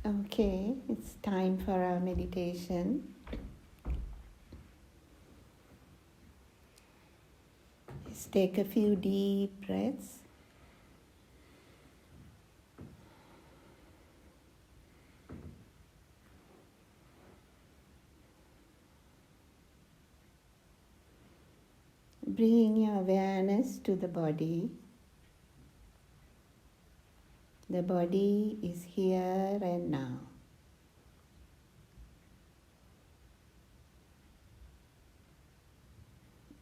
Okay, it's time for our meditation. Just take a few deep breaths. Bringing your awareness to the body. The body is here and now.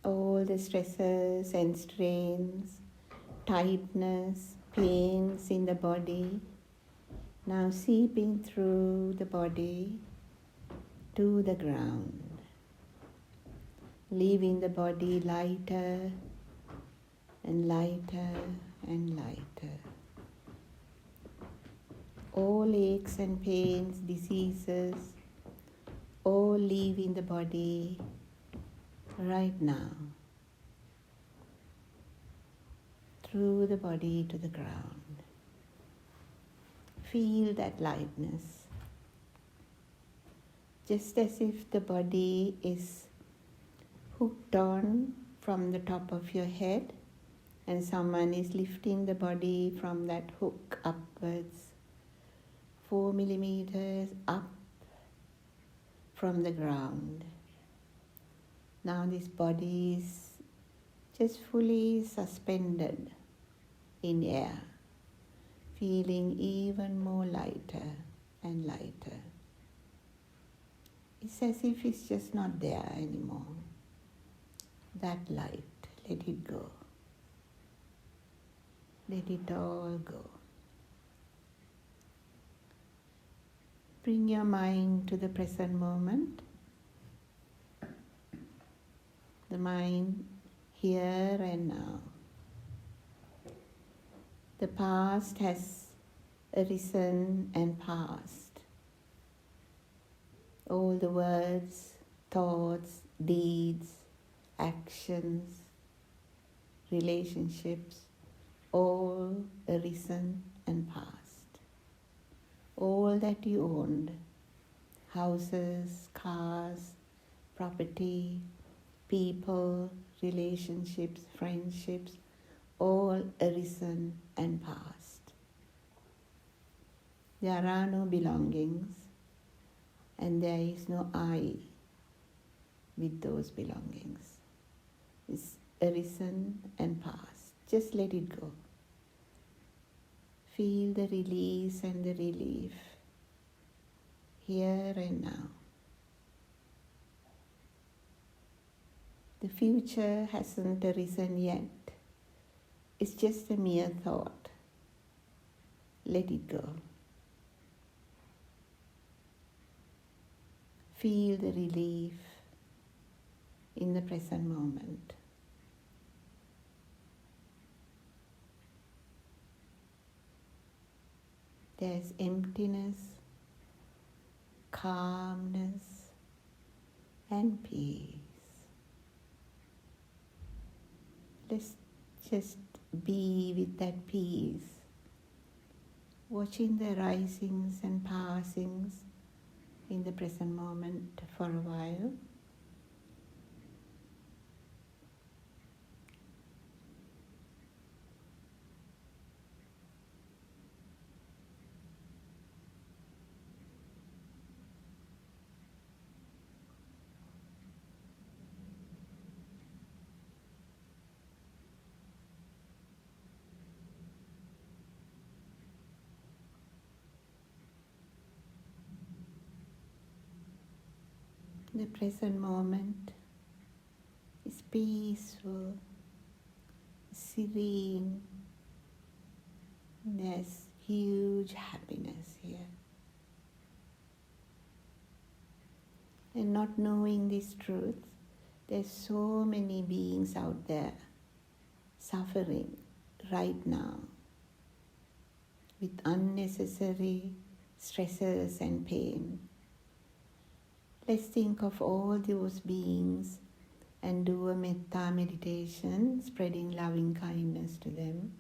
All the stresses and strains, tightness, pains in the body, now seeping through the body to the ground, leaving the body lighter and lighter and lighter. All aches and pains, diseases, all leaving the body right now, through the body to the ground. Feel that lightness, just as if the body is hooked on from the top of your head and someone is lifting the body from that hook upwards, 4 millimeters up from the ground. Now this body is just fully suspended in air, feeling even more lighter and lighter. It's as if it's just not there anymore. That light, let it go. Let it all go. Bring your mind to the present moment. The mind here and now. The past has arisen and passed. All the words, thoughts, deeds, actions, relationships, all arisen and passed. All that you owned, houses, cars, property, people, relationships, friendships, all arisen and passed. There are no belongings, and there is no I with those belongings. It's arisen and passed. Just let it go. Feel the release and the relief here and now. The future hasn't arisen yet. It's just a mere thought. Let it go. Feel the relief in the present moment. There's emptiness, calmness, and peace. Let's just be with that peace, watching the risings and passings in the present moment for a while. The present moment is peaceful, serene. There's huge happiness here. And not knowing this truth, there's so many beings out there suffering right now with unnecessary stresses and pain. Let's think of all those beings and do a Metta meditation, spreading loving kindness to them.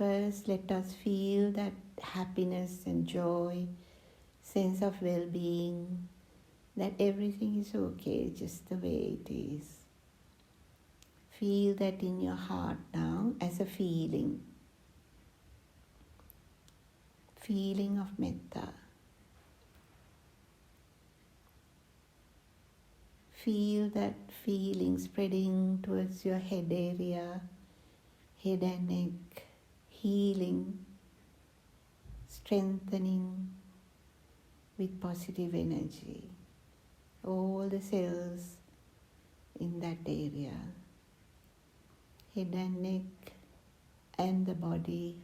First, let us feel that happiness and joy, sense of well-being, that everything is okay just the way it is. Feel that in your heart now as a feeling of metta. Feel that feeling spreading towards your head area, head and neck, healing, strengthening with positive energy. All the cells in that area, head and neck and the body,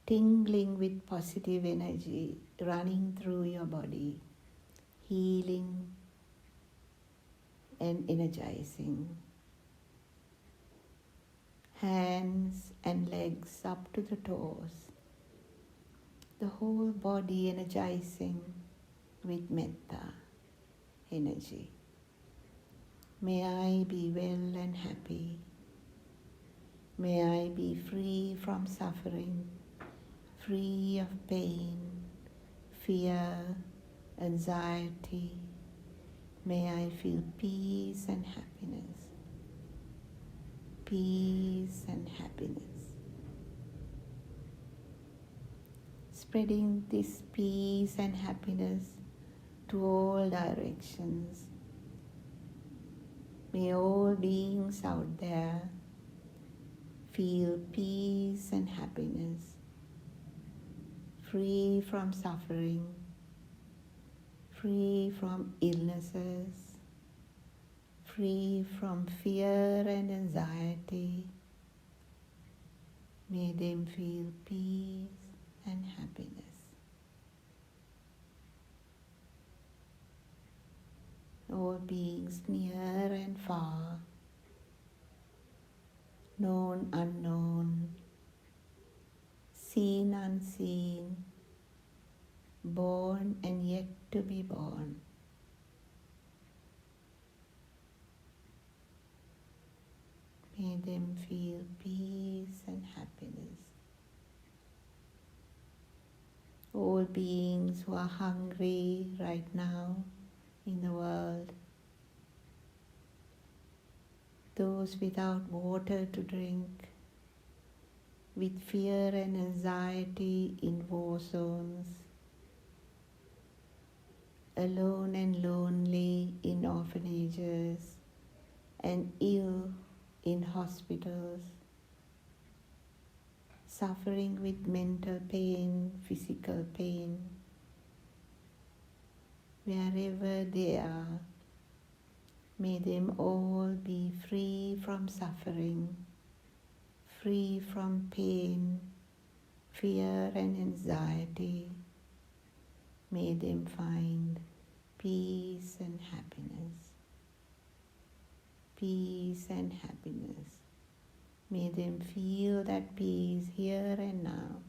tingling with positive energy running through your body, healing and energizing. Hands and legs up to the toes, the whole body energizing with metta energy. May I be well and happy. May I be free from suffering, free of pain, fear, anxiety. May I feel peace and happiness. Peace and happiness. Spreading this peace and happiness to all directions. May all beings out there feel peace and happiness, free from suffering, free from illnesses, free from fear and anxiety. May them feel peace and happiness. All beings near and far, known, unknown, seen, unseen, born and yet to be born. May them feel peace and happiness. All beings who are hungry right now in the world, those without water to drink, with fear and anxiety in war zones, alone and lonely in orphanages, and ill in hospitals, suffering with mental pain, physical pain, wherever they are, may them all be free from suffering, free from pain, fear and anxiety. May them find peace and happiness. Peace and happiness. May them feel that peace here and now,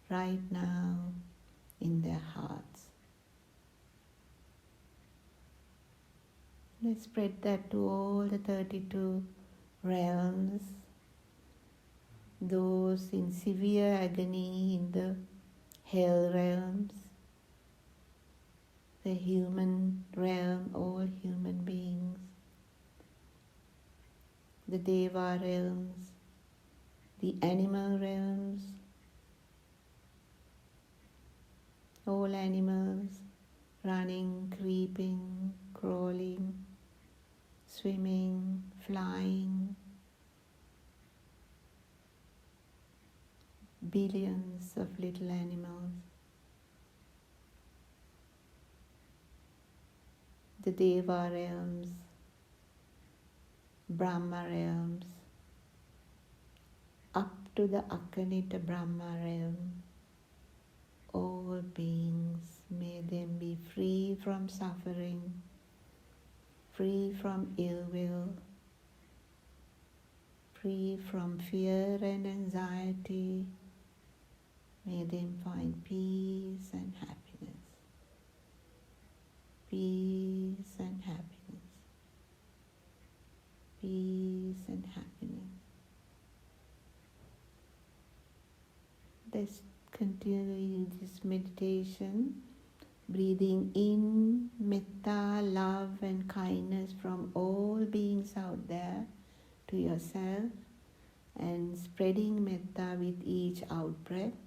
right now, in their hearts. Let's spread that to all the 32 realms, those in severe agony in the hell realms, the human realm, all human beings, the Deva realms, the animal realms, all animals running, creeping, crawling, swimming, flying, billions of little animals, the Deva realms, Brahma realms, up to the Akanita Brahma realm, all beings, may them be free from suffering, free from ill will, free from fear and anxiety. May them find peace and happiness. Peace and happiness. Peace and happiness. let's continue this meditation, breathing in metta, love and kindness from all beings out there to yourself, and spreading metta with each out breath,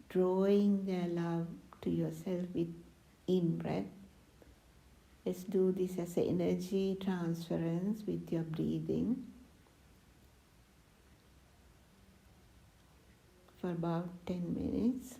drawing their love to yourself with in breath. Let's do this as an energy transference with your breathing for about 10 minutes.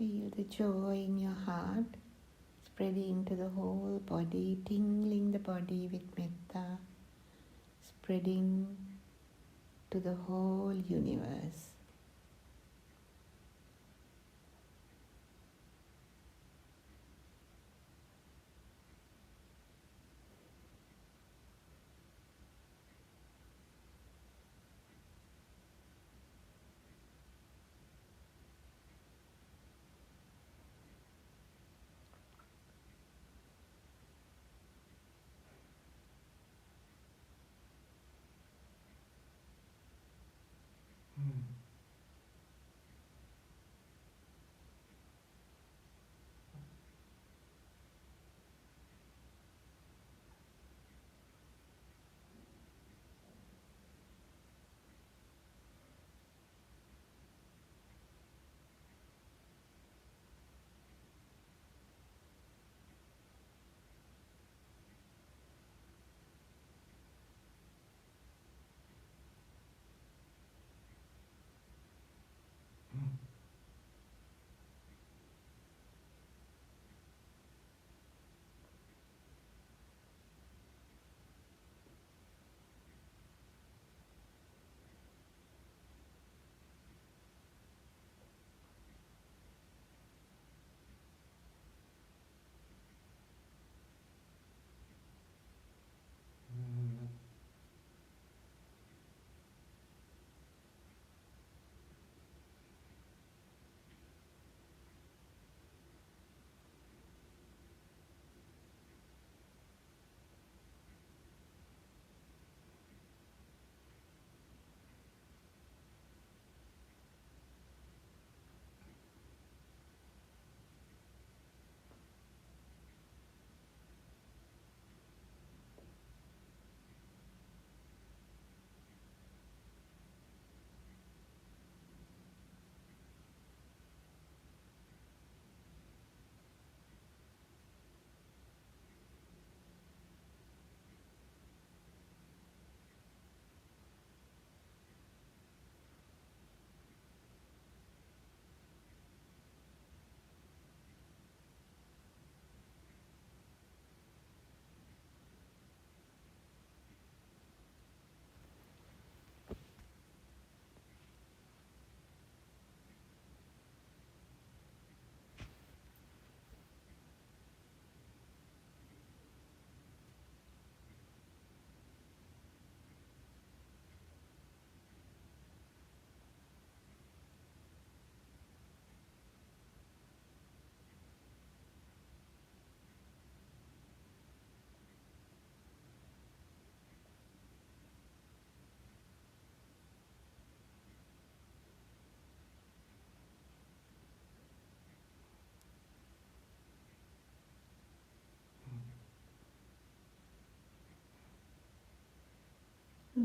Feel the joy in your heart, spreading to the whole body, tingling the body with metta, spreading to the whole universe.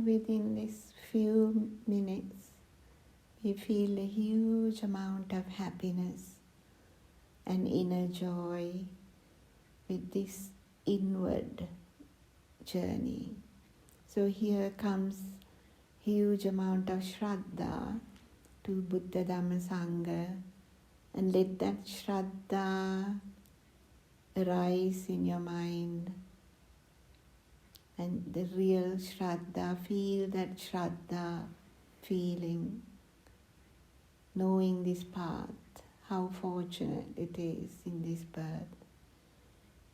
within these few minutes, we feel a huge amount of happiness and inner joy with this inward journey. So here comes huge amount of Shraddha to Buddha Dhamma Sangha, and let that Shraddha arise in your mind. And the real Shraddha, feel that Shraddha feeling, knowing this path, how fortunate it is in this birth.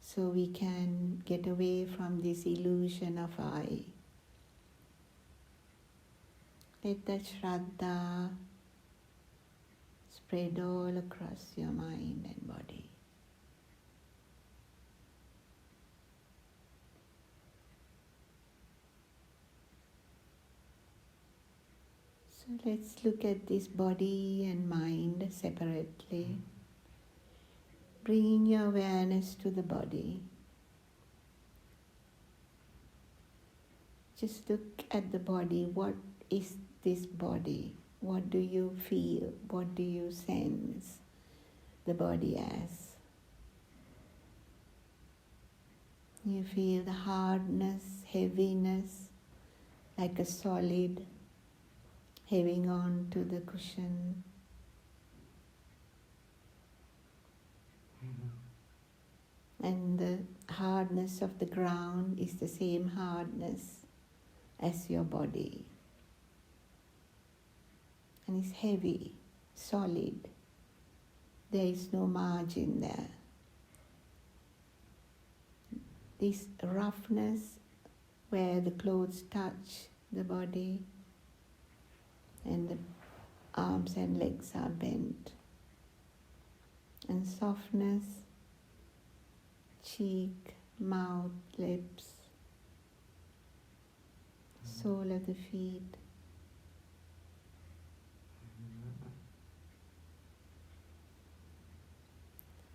So we can get away from this illusion of I. Let that Shraddha spread all across your mind and body. So let's look at this body and mind separately. Bringing your awareness to the body. Just look at the body. What is this body? What do you feel? What do you sense the body as? You feel the hardness, heaviness, like a solid hanging on to the cushion. And the hardness of the ground is the same hardness as your body. And it's heavy, solid. There is no margin there. This roughness where the clothes touch the body and the arms and legs are bent. And softness, cheek, mouth, lips, sole of the feet.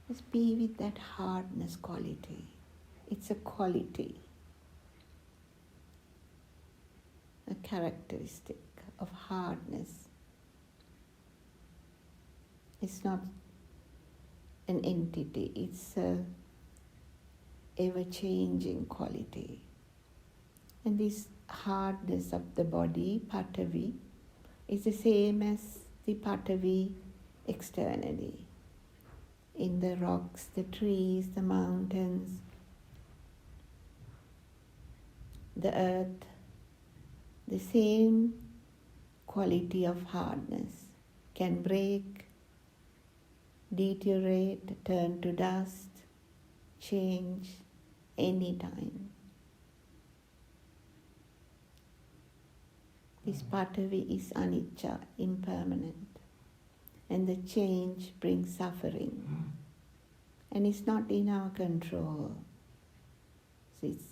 Just be with that hardness quality. It's a quality, a characteristic of hardness. It's not an entity, it's a ever-changing quality. And this hardness of the body, patavi, is the same as the patavi externally. In the rocks, the trees, the mountains, the earth, the same quality of hardness can break, deteriorate, turn to dust, change anytime. This patavi is anicca, impermanent, and the change brings suffering. And it's not in our control. So it's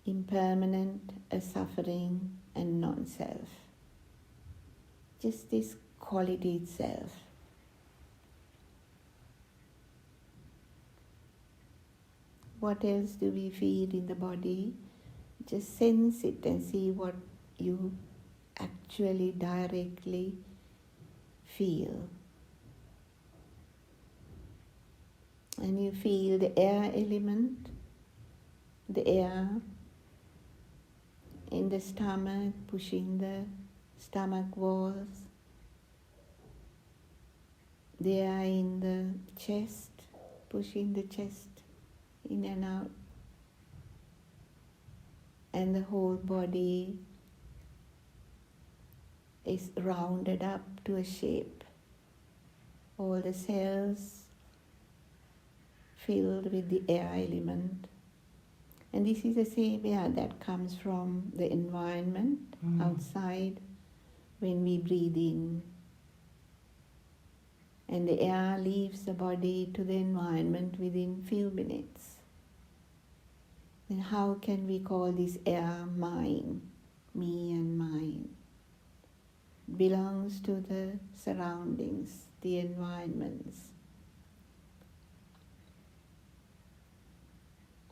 impermanent, a suffering, and non-self. Just this quality itself. What else do we feel in the body? Just sense it and see what you actually directly feel. And you feel the air element, the air in the stomach, pushing the stomach walls, the air in the chest, pushing the chest in and out, and the whole body is rounded up to a shape. All the cells filled with the air element. And this is the same air that comes from the environment outside when we breathe in. And the air leaves the body to the environment within few minutes. Then how can we call this air mine, me and mine? It belongs to the surroundings, the environments.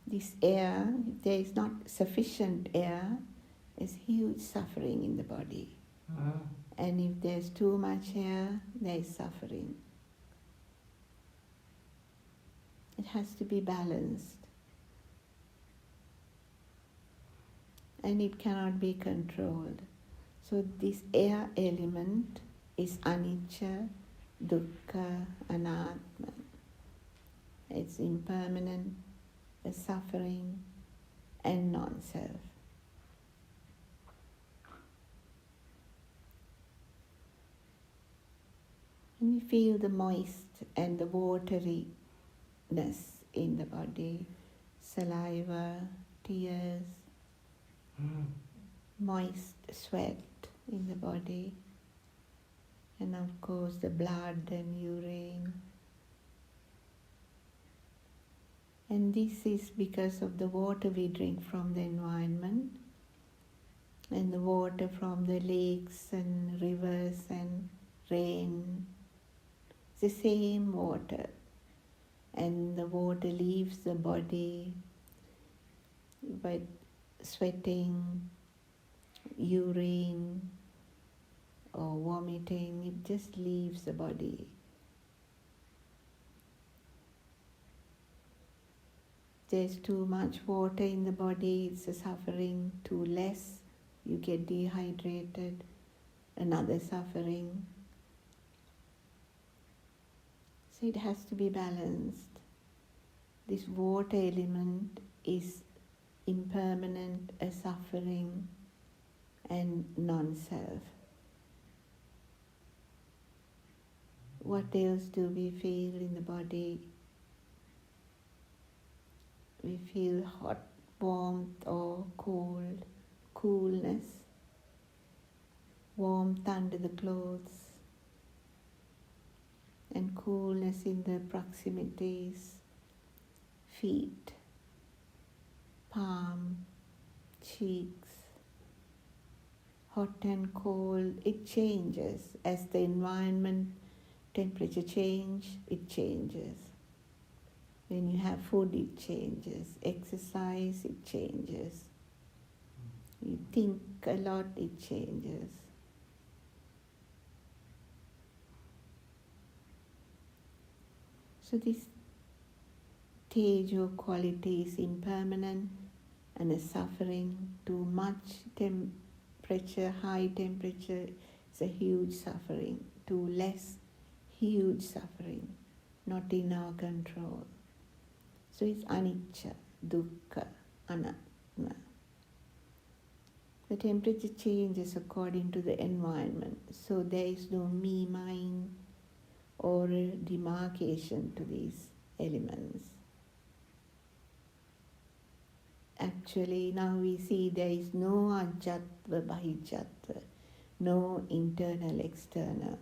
This air, if there is not sufficient air, There's huge suffering in the body. And if there's too much air, there is suffering. It has to be balanced. And it cannot be controlled. So this air element is anicca, dukkha, anattma. It's impermanent, a suffering, and non-self. And you feel the moist and the wateriness in the body, saliva, tears, moist sweat in the body, and of course the blood and urine. And this is because of the water we drink from the environment, and the water from the lakes and rivers and rain. It's the same water, and the water leaves the body by sweating, urine or vomiting. It just leaves the body. There's too much water in the body, it's a suffering. Too less, you get dehydrated, another suffering. So it has to be balanced. This water element is impermanent, a suffering, and non-self. What else do we feel in the body? We feel hot, warmth or cold, coolness, warmth under the clothes, and coolness in the proximities, feet, palm, cheeks. Hot and cold, it changes. As the environment temperature change, it changes. When you have food, it changes. Exercise, it changes. You think a lot, it changes. So this tejo quality is impermanent and a suffering. Too much temperature, high temperature, is a huge suffering. Too less, huge suffering, not in our control. So it's anicca, dukkha, anattma. The temperature changes according to the environment. So there is no me, mine, or demarcation to these elements. Actually, now we see there is no ajatva, bahijatva, no internal, external.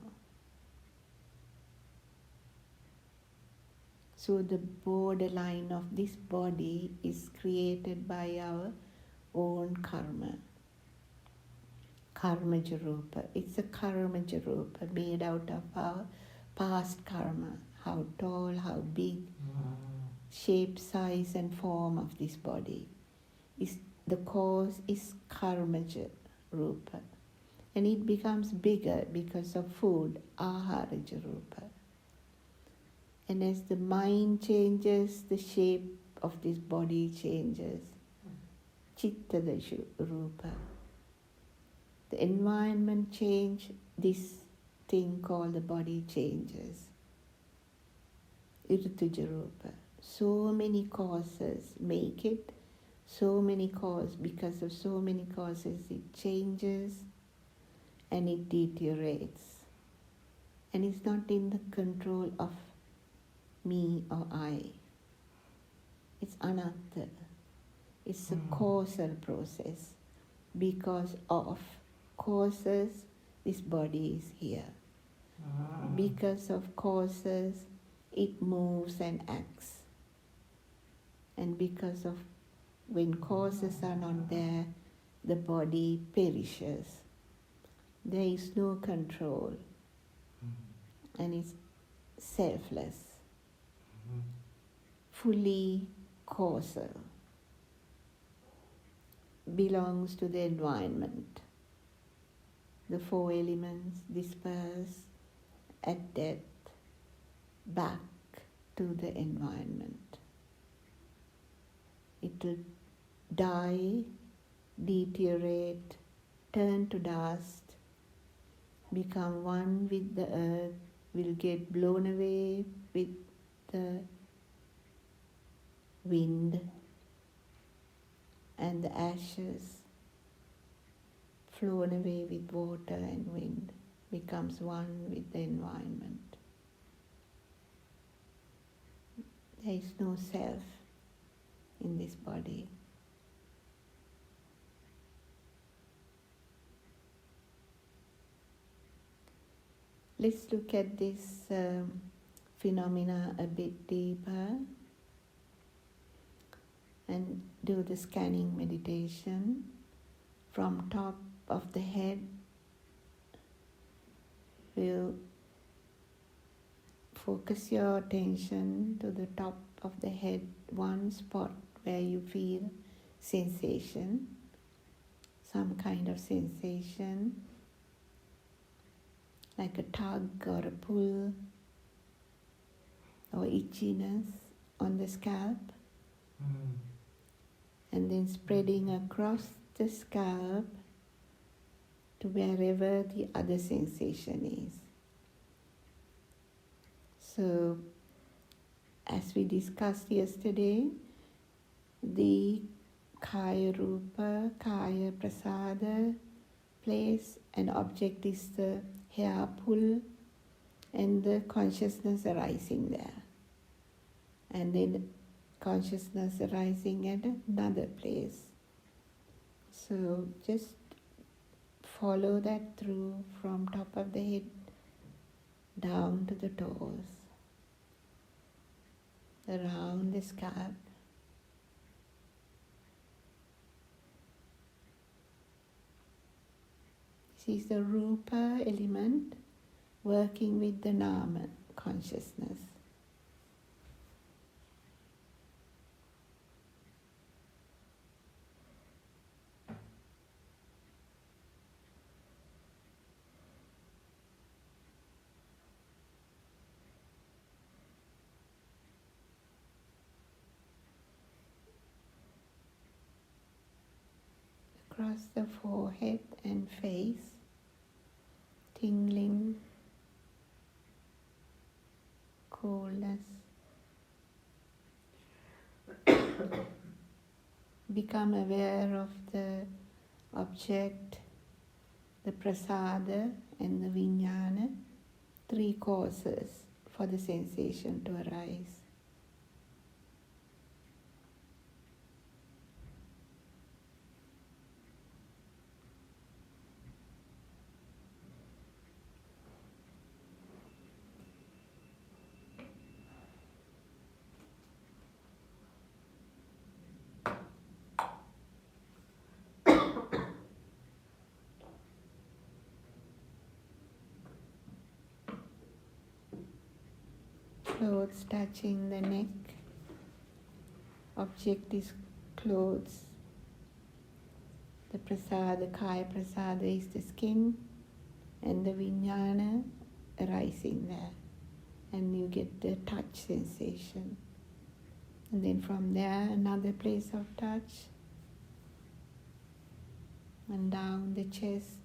So the borderline of this body is created by our own karma. Karmaja rupa. It's a karmaja rupa made out of our past karma. How tall, how big, shape, size and form of this body. The cause is karmaja rupa. And it becomes bigger because of food, aharaja rupa. And as the mind changes, the shape of this body changes. Chitta rupa. The environment change, this thing called the body changes. Irtuja rupa. So many causes make it, so many causes, because of so many causes it changes and it deteriorates. And it's not in the control of me or I. It's anatta. It's a causal process. Because of causes, this body is here. Because of causes, it moves and acts. And because of when causes are not there, the body perishes. There is no control. And it's selfless. Fully causal. belongs to the environment. The four elements disperse at death back to the environment. It will die, deteriorate, turn to dust, become one with the earth, will get blown away with the wind, and the ashes flown away with water and wind, becomes one with the environment. There is no self in this body. Let's look at this phenomena a bit deeper and do the scanning meditation from top of the head. We'll focus your attention to the top of the head, one spot where you feel sensation, some kind of sensation, like a tug or a pull or itchiness on the scalp, and then spreading across the scalp to wherever the other sensation is. So, as we discussed yesterday, the Kaya Rupa, Kaya Prasada place and object is the hair pull and the consciousness arising there. And then consciousness arising at another place. So just follow that through from top of the head down to the toes, around the scalp. This is the Rupa element working with the Nama consciousness. Across the forehead and face, tingling, coolness. Become aware of the object, the prasada and the vijnana, three causes for the sensation to arise. Clothes touching the neck. Object is clothes. The prasada, Kaya prasada is the skin, and the vijnana arising there. And you get the touch sensation. And then from there, another place of touch. And down the chest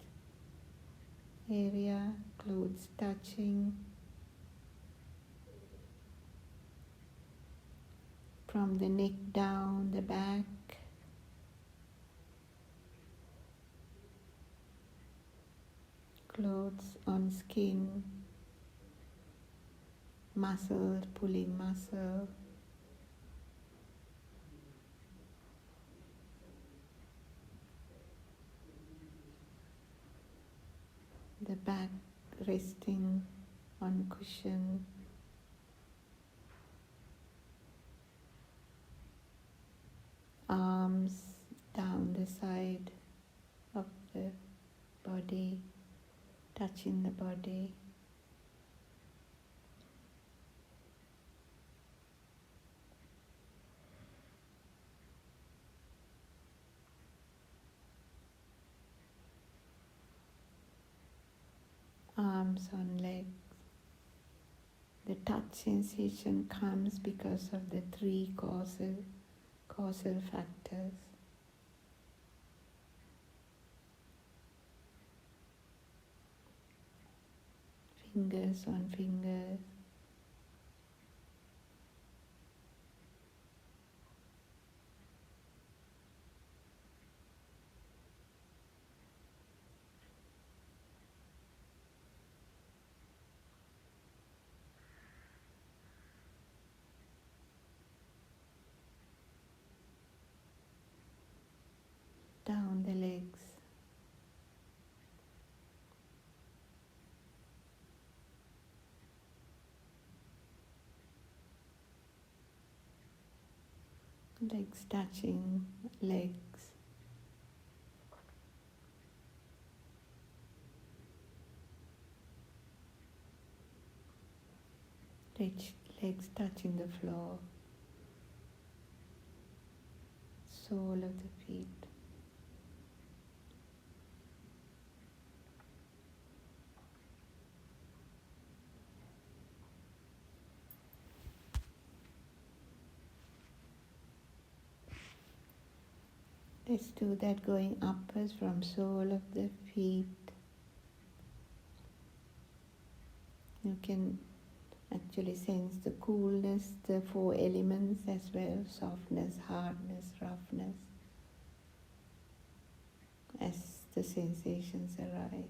area, clothes touching. From the neck down, the back. Clothes on skin. Muscle, pulling muscle. The back resting on cushion. Arms down the side of the body, touching the body. arms on legs. The touch sensation comes because of the three causal factors. Fingers on fingers. Down the legs. Legs touching legs. Legs touching the floor. Sole of the feet. Let's do that going upwards from sole of the feet. You can actually sense the coolness, the four elements as well, softness, hardness, roughness, as the sensations arise.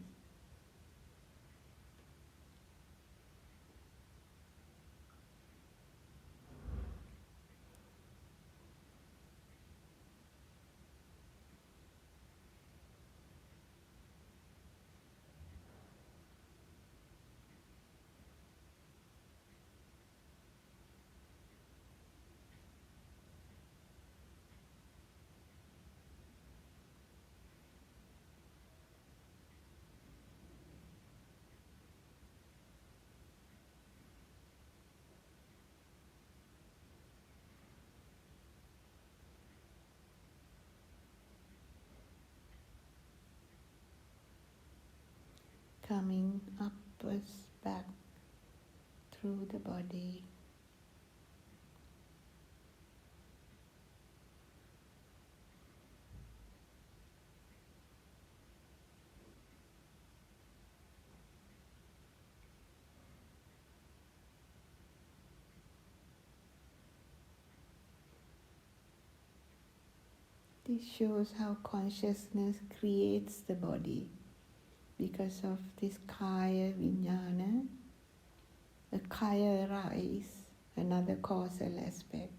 Coming upwards, back through the body. This shows how consciousness creates the body. Because of this kaya vijnana, the kaya arise, another causal aspect.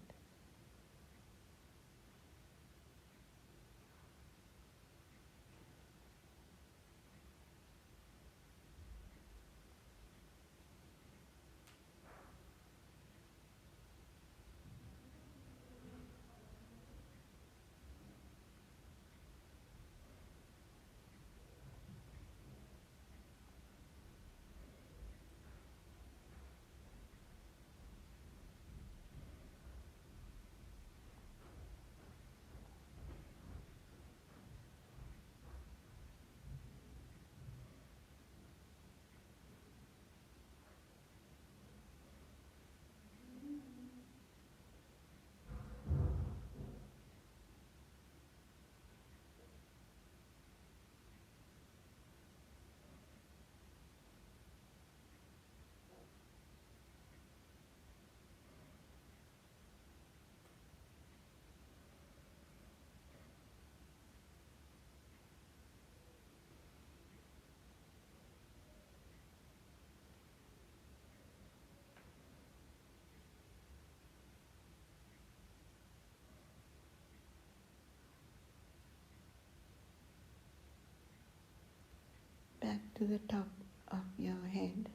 Back to the top of your head.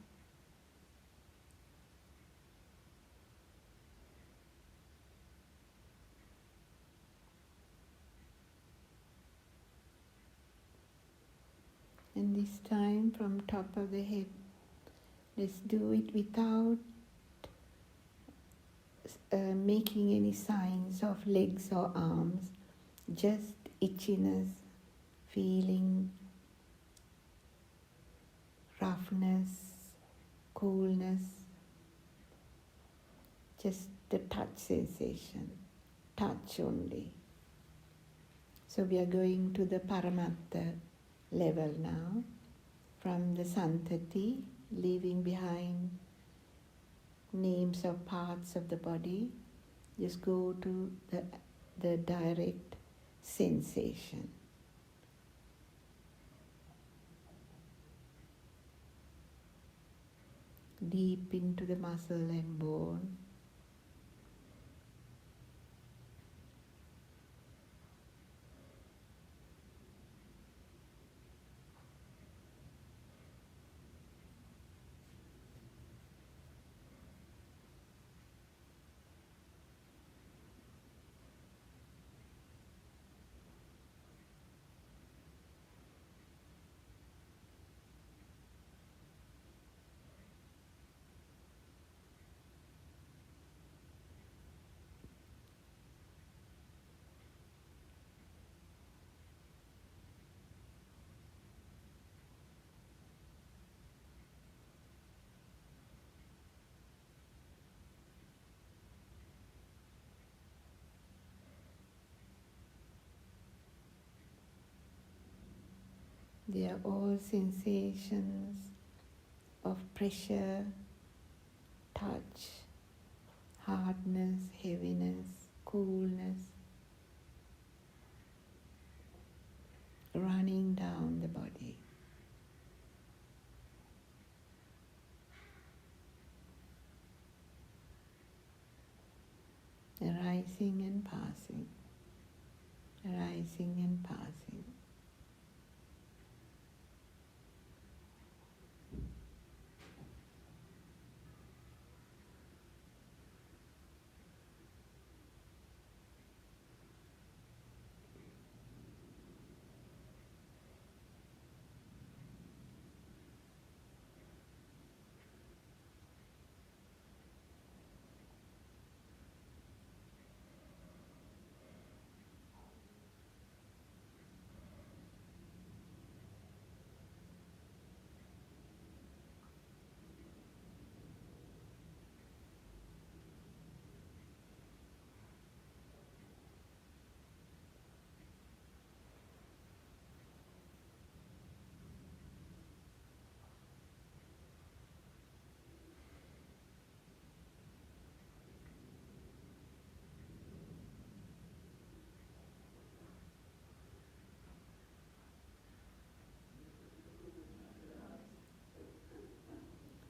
And this time from top of the head, let's do it without making any signs of legs or arms, just itchiness, feeling rough softness, coolness, just the touch sensation, touch only. So we are going to the Paramatta level now, from the Santati, leaving behind names of parts of the body. Just go to the direct sensation. Deep into the muscle and bone. They are all sensations of pressure, touch, hardness, heaviness, coolness, running down the body. Arising and passing, arising and passing.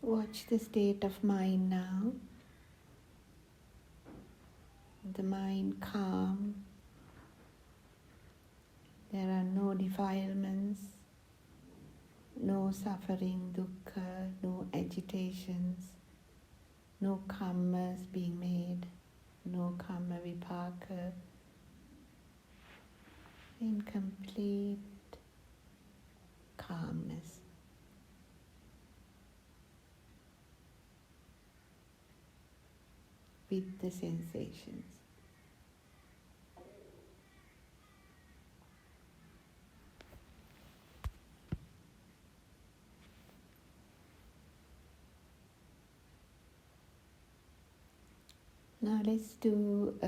Watch the state of mind now. The mind calm. There are no defilements, no suffering, dukkha, no agitations, no karmas being made, no karma vipaka. In complete calmness. With the sensations. Now let's do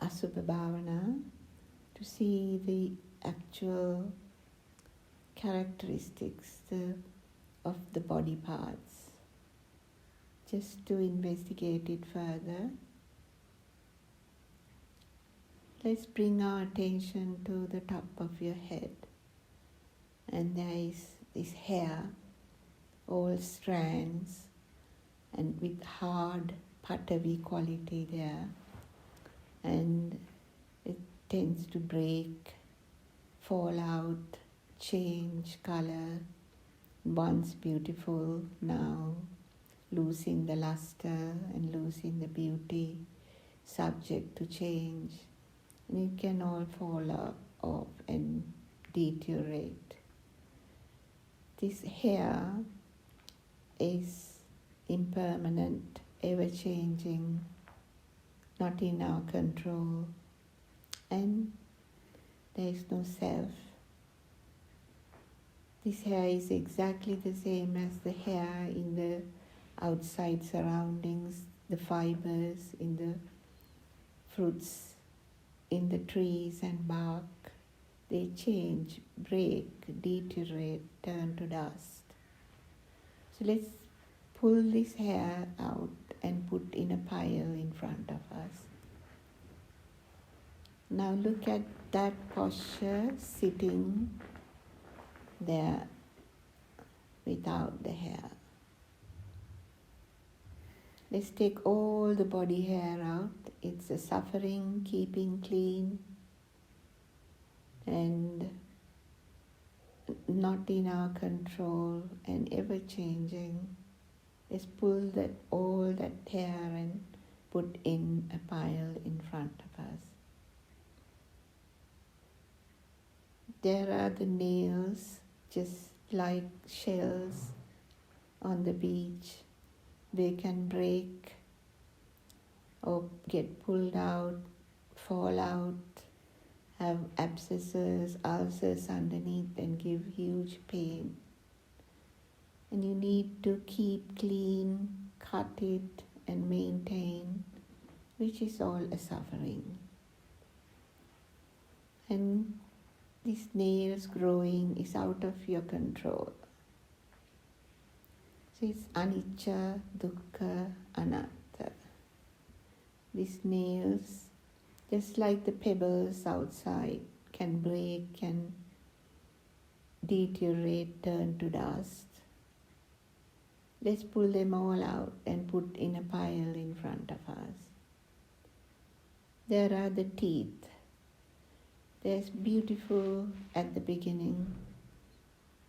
Asubha Bhavana to see the actual characteristics of the body parts. Just to investigate it further, let's bring our attention to the top of your head. And there is this hair, all strands, and with hard patavi quality there. And it tends to break, fall out, change color. Once beautiful, now losing the luster and losing the beauty, subject to change. And it can all fall off and deteriorate. This hair is impermanent, ever-changing, not in our control, and there is no self. This hair is exactly the same as the hair in the outside surroundings, the fibers in the fruits, in the trees and bark. They change, break, deteriorate, turn to dust. So let's pull this hair out and put in a pile in front of us. Now look at that posture, sitting there without the hair. Let's take all the body hair out. It's a suffering, keeping clean, and not in our control and ever changing. Let's pull all that hair and put in a pile in front of us. There are the nails, just like shells on the beach. They can break or get pulled out, fall out, have abscesses, ulcers underneath and give huge pain. And you need to keep clean, cut it and maintain, which is all a suffering. And these nails growing is out of your control. So it's anicca, dukkha, anatta. These nails, just like the pebbles outside, can break, can deteriorate, turn to dust. Let's pull them all out and put in a pile in front of us. There are the teeth. They're beautiful at the beginning,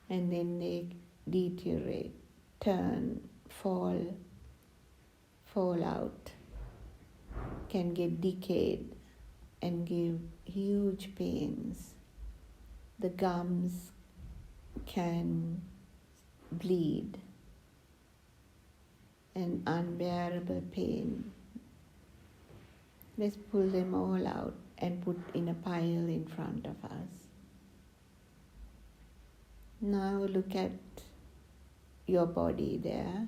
and then they deteriorate, turn, fall out, can get decayed and give huge pains. The gums can bleed and unbearable pain. Let's pull them all out and put in a pile in front of us. Now look at your body there.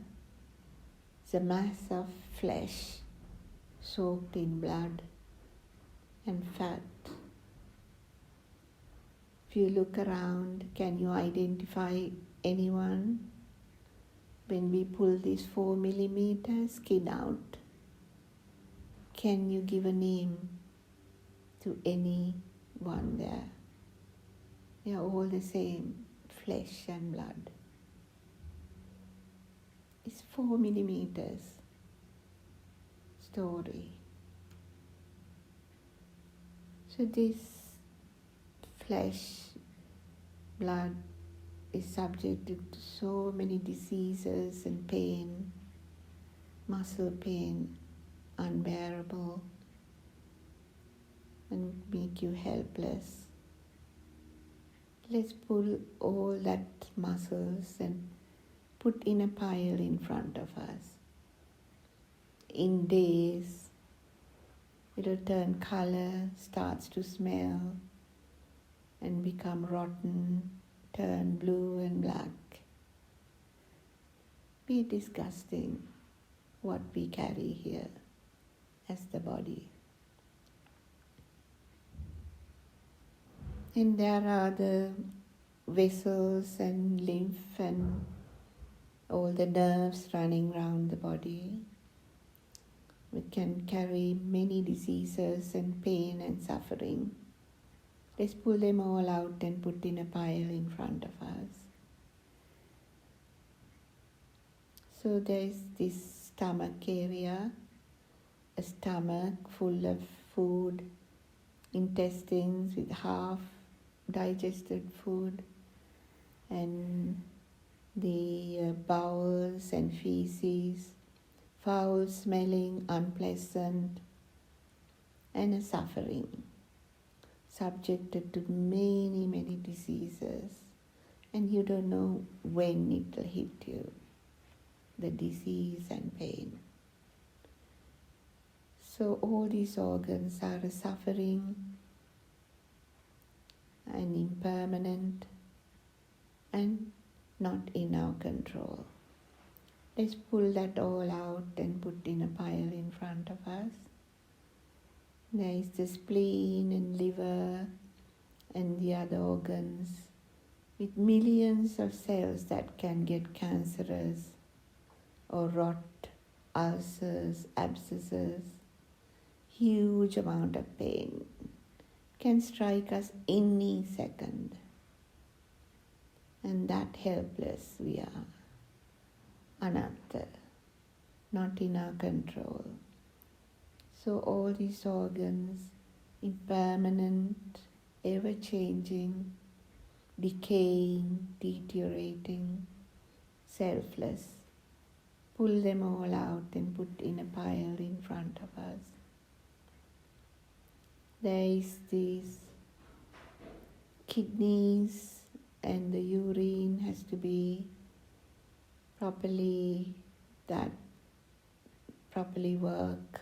It's a mass of flesh soaked in blood and fat. If you look around, can you identify anyone? When we pull this 4 millimeter skin out, can you give a name to anyone there? They are all the same, flesh and blood. It's 4 millimeters story. So this flesh, blood is subjected to so many diseases and pain, muscle pain, unbearable, and make you helpless. Let's pull all that muscles and put in a pile in front of us. In days, it'll turn color, starts to smell, and become rotten, turn blue and black. Be disgusting what we carry here as the body. And there are the vessels and lymph and all the nerves running around the body. We can carry many diseases and pain and suffering. Let's pull them all out and put in a pile in front of us. So there is this stomach area, a stomach full of food, intestines with half digested food, and the bowels and feces, foul smelling, unpleasant, and a suffering, subjected to many, many diseases, and you don't know when it will hit you, the disease and pain. So all these organs are a suffering and impermanent, and not in our control. Let's pull that all out and put in a pile in front of us. There is the spleen and liver and the other organs with millions of cells that can get cancerous or rot, ulcers, abscesses, huge amount of pain can strike us any second. And that helpless we are, anatta, not in our control. So all these organs, impermanent, ever-changing, decaying, deteriorating, selfless, pull them all out and put in a pile in front of us. There is these kidneys and the urine has to be properly work.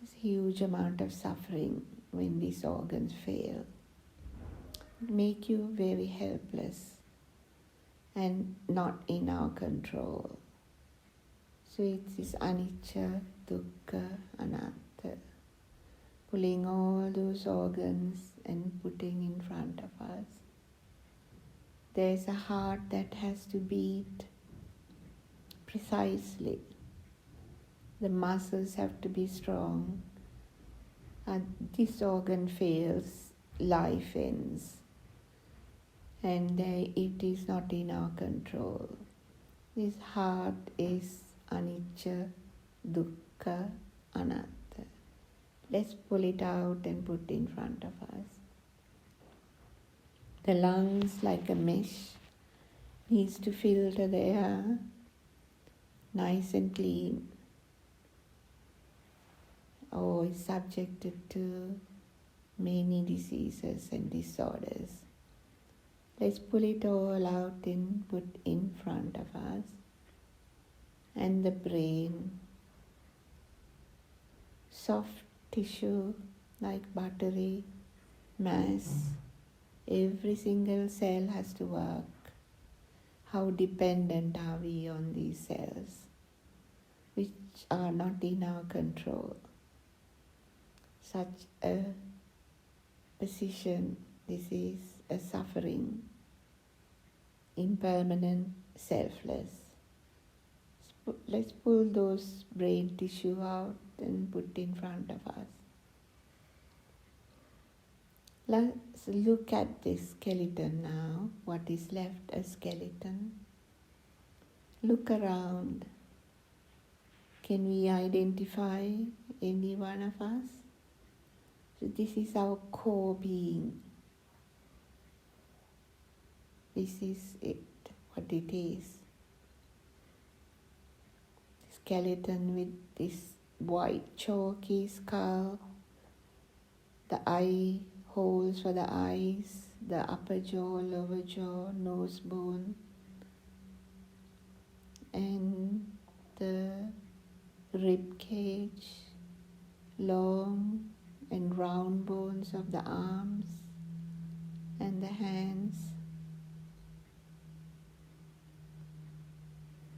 There's a huge amount of suffering when these organs fail. Make you very helpless and not in our control. So it's this anicca, dukkha, anatta, pulling all those organs and putting in front of us. There's a heart that has to beat precisely. The muscles have to be strong. And this organ fails, life ends. And it is not in our control. This heart is anicca, dukkha, anatta. Let's pull it out and put in front of us. The lungs, like a mesh, needs to filter the air nice and clean, or is subjected to many diseases and disorders. Let's pull it all out and put in front of us. And the brain, soft tissue like buttery mass. Every single cell has to work. How dependent are we on these cells, which are not in our control? Such a position, this is a suffering, impermanent, selfless. Let's pull those brain tissue out and put in front of us. Let's look at this skeleton now. What is left a skeleton? Look around. Can we identify any one of us? So this is our core being. This is it, what it is. Skeleton with this white chalky skull, the eye holes for the eyes, the upper jaw, lower jaw, nose bone, and the rib cage, long and round bones of the arms and the hands,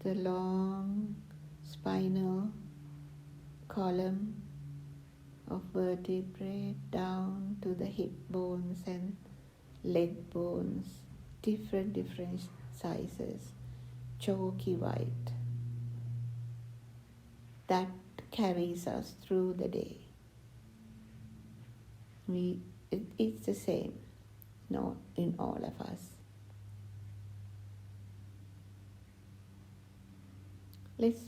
the long spinal column of vertebrae down to the hip bones and leg bones, different sizes, chalky white. That carries us through the day. It's the same, in all of us. Let's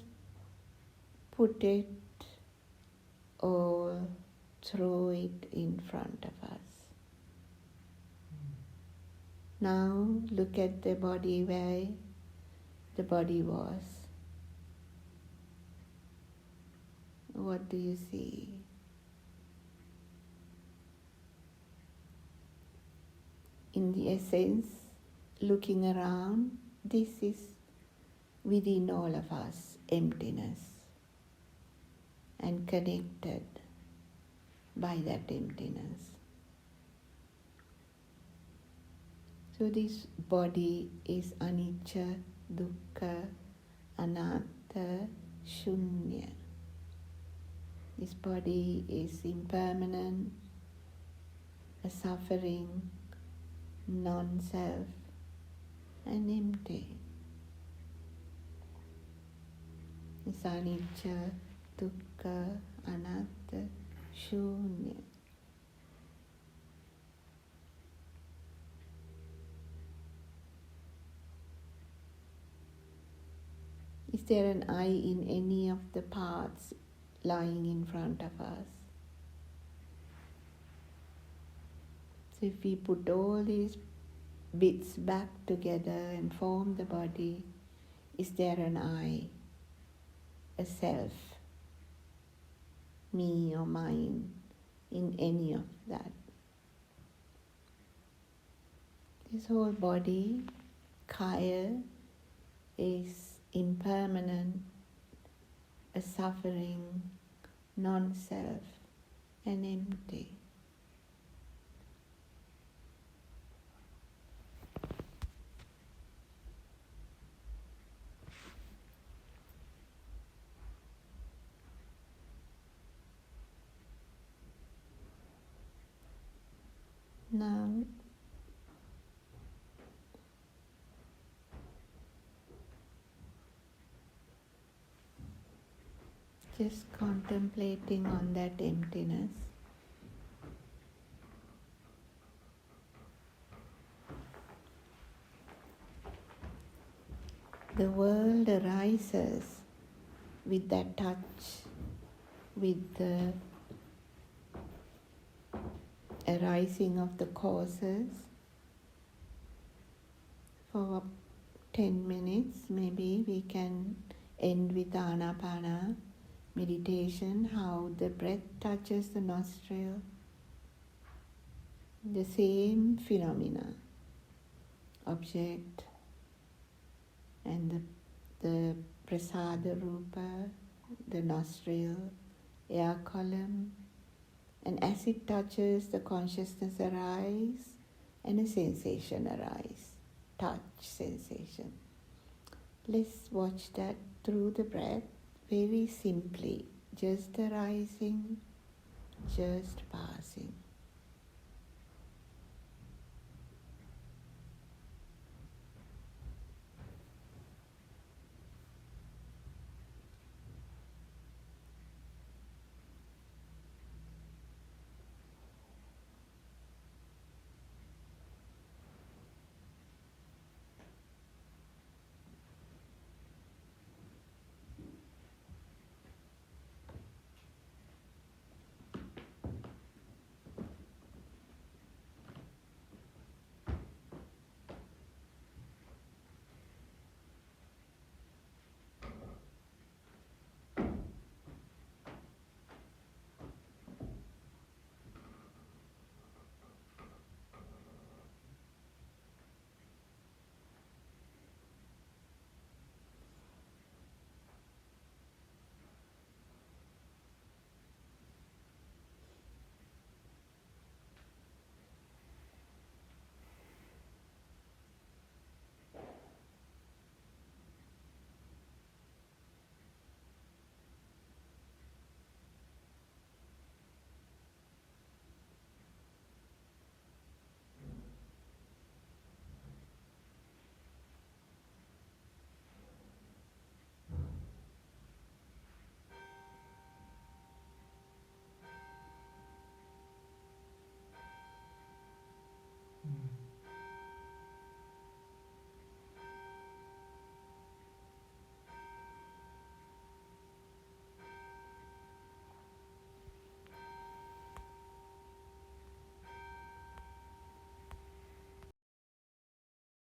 put it or throw it in front of us. Now look at the body where the body was. What do you see? In the essence, looking around, this is within all of us, emptiness, and connected by that emptiness. So this body is anicca, dukkha, anatta, shunya. This body is impermanent, a suffering, non-self, and empty. It's anicca, dukkha, anatta, shunya. Is there an I in any of the parts lying in front of us? So if we put all these bits back together and form the body, is there an I, a self, me or mine, in any of that? This whole body, kaya, is impermanent, a suffering, non-self, and empty. Now, just contemplating on that emptiness. The world arises with that touch, with the arising of the causes. For 10 minutes, maybe we can end with Anapana meditation, how the breath touches the nostril. The same phenomena, object and the prasada rupa, the nostril, air column, and as it touches, the consciousness arise and a sensation arise, touch sensation. Let's watch that through the breath, very simply, just arising, just passing.